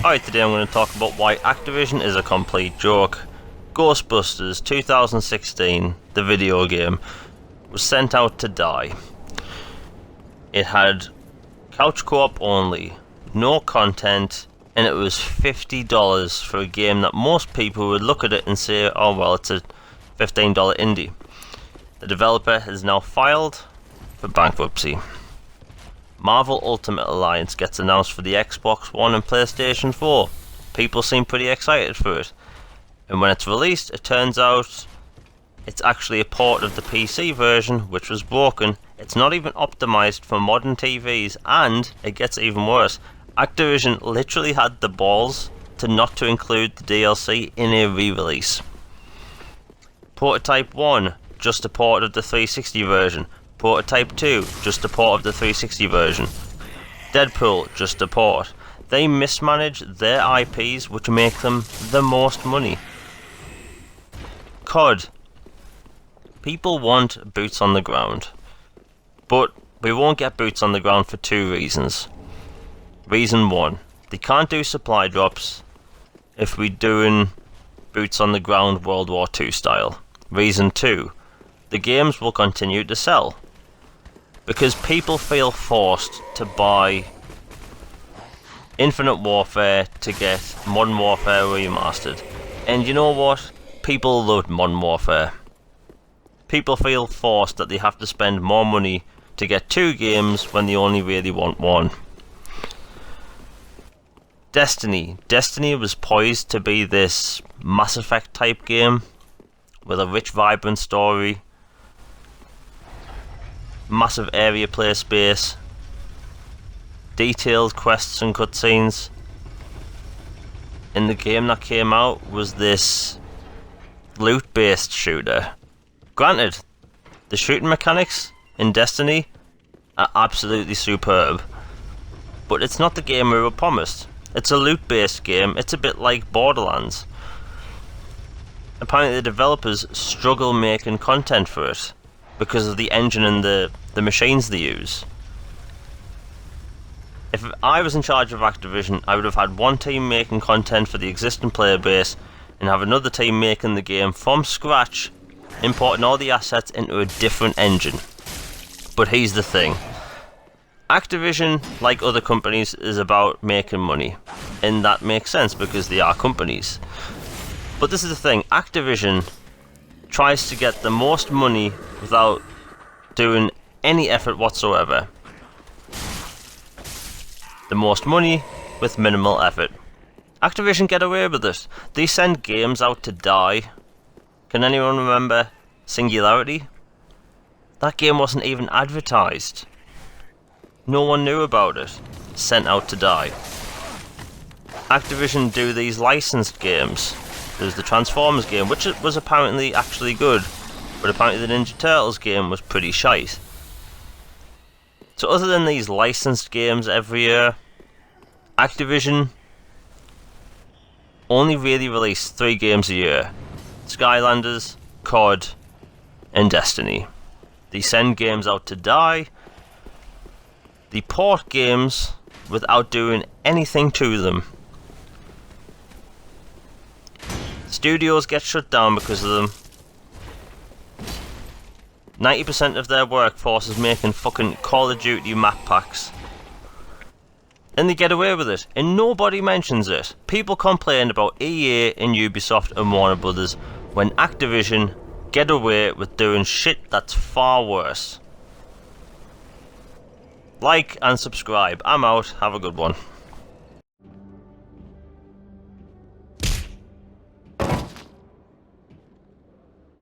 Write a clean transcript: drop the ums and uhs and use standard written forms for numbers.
Alright, today I'm going to talk about why Activision is a complete joke. Ghostbusters 2016, the video game, was sent out to die. It had couch co-op only, no content, and it was $50 for a game that most people would look at it and say, oh well, it's a $15 indie. The developer has now filed for bankruptcy. Marvel Ultimate Alliance gets announced for the Xbox One and PlayStation 4. People seem pretty excited for it. And when it's released, it turns out it's actually a port of the PC version, which was broken. It's not even optimized for modern TVs, and it gets even worse. Activision literally had the balls to include the DLC in a re-release. Prototype 1, just a port of the 360 version. Prototype 2, just a port of the 360 version. Deadpool, just a port. They mismanage their IPs, which make them the most money. COD. People want boots on the ground. But we won't get boots on the ground for two reasons. Reason 1, they can't do supply drops if we're doing boots on the ground World War II style. Reason 2, the games will continue to sell. Because people feel forced to buy Infinite Warfare to get Modern Warfare Remastered. And you know what? People loved Modern Warfare. People feel forced that they have to spend more money to get two games when they only really want one. Destiny. Destiny was poised to be this Mass Effect type game with a rich, vibrant story, massive area play space, detailed quests and cutscenes. And the game that came out was this loot-based shooter. Granted, the shooting mechanics in Destiny are absolutely superb, but it's not the game we were promised. It's a loot-based game. It's a bit like Borderlands. Apparently the developers struggle making content for it because of the engine and the machines they use. If I was in charge of Activision, I would have had one team making content for the existing player base and have another team making the game from scratch, importing all the assets into a different engine. But here's the thing. Activision, like other companies, is about making money. And that makes sense because they are companies. But this is the thing. Activision tries to get the most money without doing any effort whatsoever. The most money with minimal effort. Activision get away with it. They send games out to die. Can anyone remember Singularity? That game wasn't even advertised. No one knew about it. Sent out to die. Activision do these licensed games. There's the Transformers game, which was apparently actually good, but apparently the Ninja Turtles game was pretty shite. So other than these licensed games every year, Activision only really release 3 games a year. Skylanders, COD, and Destiny. They send games out to die. They port games without doing anything to them. Studios get shut down because of them. 90% of their workforce is making fucking Call of Duty map packs. And they get away with it, and nobody mentions it. People complain about EA and Ubisoft and Warner Brothers when Activision get away with doing shit that's far worse. Like and subscribe. I'm out. Have a good one.